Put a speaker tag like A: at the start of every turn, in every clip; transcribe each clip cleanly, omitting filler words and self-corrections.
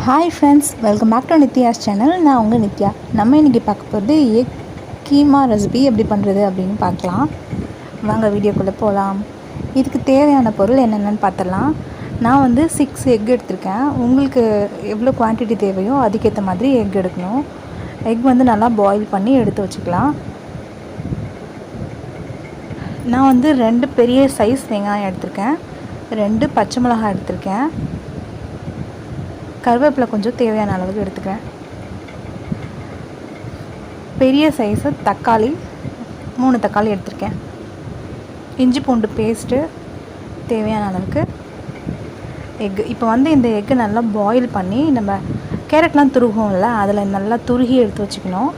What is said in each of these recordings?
A: Hi friends, welcome back to Nithya's channel. நான் உங்கள் நித்யா. நம்ம இன்றைக்கி பார்க்க போகிறது எக் கீமா ரெசிபி எப்படி பண்ணுறது அப்படின்னு பார்க்கலாம். வாங்க வீடியோக்குள்ளே போகலாம். இதுக்கு தேவையான பொருள் என்னென்னு பார்த்துடலாம். நான் வந்து 6 எக் எடுத்திருக்கேன். உங்களுக்கு எவ்வளோ குவான்டிட்டி தேவையோ அதுக்கேற்ற மாதிரி எக் எடுக்கணும். எக் வந்து நல்லா பாயில் பண்ணி எடுத்து வச்சுக்கலாம். நான் வந்து 2 பெரிய சைஸ் வெங்காயம் எடுத்திருக்கேன், 2 பச்சை மிளகாய் எடுத்திருக்கேன், கருவேப்பிலை கொஞ்சம் தேவையான அளவுக்கு எடுத்துக்கிறேன், பெரிய சைஸு தக்காளி 3 தக்காளி எடுத்திருக்கேன், இஞ்சி பூண்டு பேஸ்ட்டு தேவையான அளவுக்கு, எக்கு. இப்போ வந்து இந்த எக்கு நல்லா பாயில் பண்ணி நம்ம கேரட்லாம் துருகுவோம்ல, அதில் நல்லா துருகி எடுத்து வச்சுக்கணும்.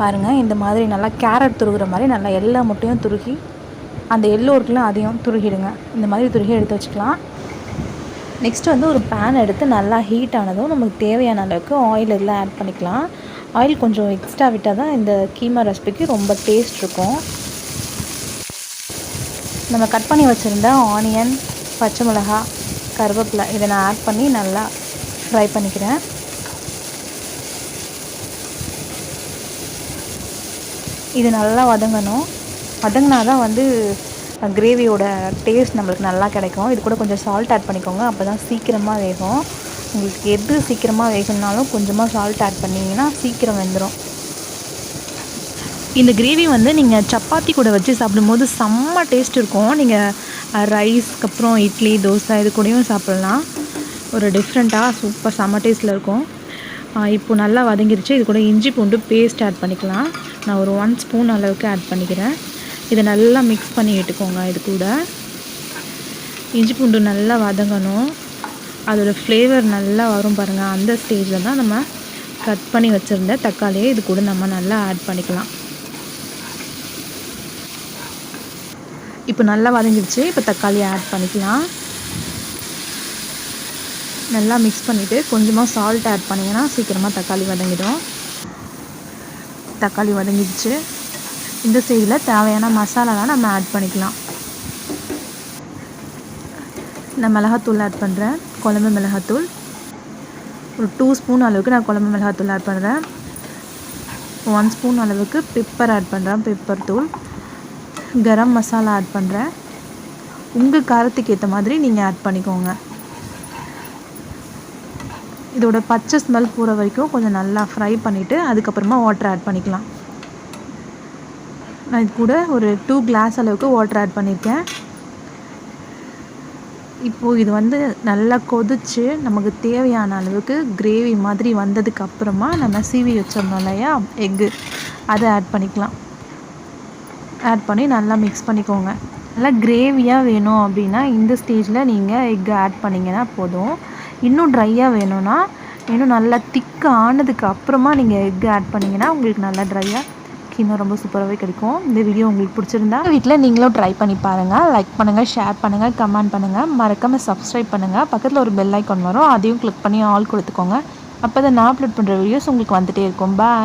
A: பாருங்கள், இந்த மாதிரி நல்லா கேரட் துருகிற மாதிரி நல்லா எல்லா முட்டையும் துருகி அந்த எல்லோ இருக்குல்ல அதையும் துருகிடுங்க. இந்த மாதிரி துருகி எடுத்து வச்சுக்கலாம். நெக்ஸ்ட்டு வந்து ஒரு பேன் எடுத்து நல்லா ஹீட் ஆனதும் நமக்கு தேவையான அளவுக்கு ஆயில் இதில் ஆட் பண்ணிக்கலாம். ஆயில் கொஞ்சம் எக்ஸ்ட்ரா விட்டால் தான் இந்த கீமா ரெசிபிக்கு ரொம்ப டேஸ்ட் இருக்கும். நம்ம கட் பண்ணி வச்சுருந்த ஆனியன், பச்சை மிளகா, கருவேப்பிலை இதை நான் ஆட் பண்ணி நல்லா ஃப்ரை பண்ணிக்கிறேன். இது நல்லா வதங்கணும். வதங்கினா தான் வந்து கிரேவியோட டேஸ்ட் நம்மளுக்கு நல்லா கிடைக்கும். இது கூட கொஞ்சம் சால்ட் ஆட் பண்ணிக்கோங்க, அப்போ தான் சீக்கிரமாக வேகும். உங்களுக்கு எது சீக்கிரமாக வேகணுனாலும் கொஞ்சமாக சால்ட் ஆட் பண்ணிங்கன்னா சீக்கிரம் வெந்துடும். இந்த கிரேவி வந்து நீங்கள் சப்பாத்தி கூட வச்சு சாப்பிடும்போது செம்ம டேஸ்ட் இருக்கும். நீங்கள் ரைஸ்க்கு அப்புறம் இட்லி, தோசை இது கூடயும் சாப்பிட்லாம். ஒரு டிஃப்ரெண்ட்டாக சூப்பர் செம்ம டேஸ்ட்டில் இருக்கும். இப்போது நல்லா வதங்கிருச்சு. இது கூட இஞ்சி பூண்டு பேஸ்ட் ஆட் பண்ணிக்கலாம். நான் ஒரு 1 ஸ்பூன் அளவுக்கு ஆட் பண்ணிக்கிறேன். இதை நல்லா மிக்ஸ் பண்ணி விட்டுக்கோங்க. இது கூட இஞ்சி பூண்டு நல்லா வதங்கணும். அதோடய ஃப்ளேவர் நல்லா வரும் பாருங்கள். அந்த ஸ்டேஜில் தான் நம்ம கட் பண்ணி வச்சுருந்த தக்காளியை இது கூட நம்ம நல்லா ஆட் பண்ணிக்கலாம். இப்போ நல்லா வதங்கிடுச்சு. இப்போ தக்காளியை ஆட் பண்ணிக்கலாம். நல்லா மிக்ஸ் பண்ணிவிட்டு கொஞ்சமாக சால்ட் ஆட் பண்ணிங்கன்னா சீக்கிரமாக தக்காளி வதங்கிடும். தக்காளி வதங்கிடுச்சு. இந்த ஸ்டேஜில் தேவையான மசாலாலாம் நம்ம ஆட் பண்ணிக்கலாம். நான் மிளகாத்தூள் ஆட் பண்ணுறேன். குழம்பு மிளகாத்தூள் ஒரு 2 ஸ்பூன் அளவுக்கு நான் குழம்பு மிளகாத்தூள் ஆட் பண்ணுறேன். 1 ஸ்பூன் அளவுக்கு பெப்பர் ஆட் பண்ணுறேன், பெப்பர் தூள். கரம் மசாலா ஆட் பண்ணுறேன். உங்கள் காரத்துக்கு ஏற்ற மாதிரி நீங்கள் ஆட் பண்ணிக்கோங்க. இதோட பச்சை ஸ்மெல் போகிற வரைக்கும் கொஞ்சம் நல்லா ஃப்ரை பண்ணிவிட்டு அதுக்கப்புறமா வாட்டர் ஆட் பண்ணிக்கலாம். நான் இது கூட ஒரு 2 கிளாஸ் அளவுக்கு வாட்டர் ஆட் பண்ணியிருக்கேன். இப்போது இது வந்து நல்லா கொதித்து நமக்கு தேவையான அளவுக்கு கிரேவி மாதிரி வந்ததுக்கு அப்புறமா நம்ம சீவி வச்சிடணும் இல்லையா எக்கு, அதை ஆட் பண்ணிக்கலாம். ஆட் பண்ணி நல்லா மிக்ஸ் பண்ணிக்கோங்க. நல்லா கிரேவியாக வேணும் அப்படின்னா இந்த ஸ்டேஜில் நீங்கள் எக்கு ஆட் பண்ணிங்கன்னா போதும். இன்னும் ட்ரையாக வேணும்னா இன்னும் நல்லா திக்காக ஆனதுக்கு அப்புறமா நீங்கள் எக்கு ஆட் பண்ணிங்கன்னா உங்களுக்கு நல்லா ட்ரையாக இன்னும் ரொம்ப சூப்பராகவே கிடைக்கும். இந்த வீடியோ உங்களுக்கு பிடிச்சிருந்தா வீட்டில் நீங்களும் ட்ரை பண்ணி பாருங்கள். லைக் பண்ணுங்கள், ஷேர் பண்ணுங்கள், கமெண்ட் பண்ணுங்கள், மறக்காமல் சப்ஸ்கிரைப் பண்ணுங்கள். பக்கத்தில் ஒரு பெல் ஐக்கான் வரும், அதையும் கிளிக் பண்ணி ஆல் கொடுத்துக்கோங்க. அப்போ தான் நான் அப்லோட் பண்ணுற வீடியோஸ் உங்களுக்கு வந்துகிட்டே இருக்கும். பாய்.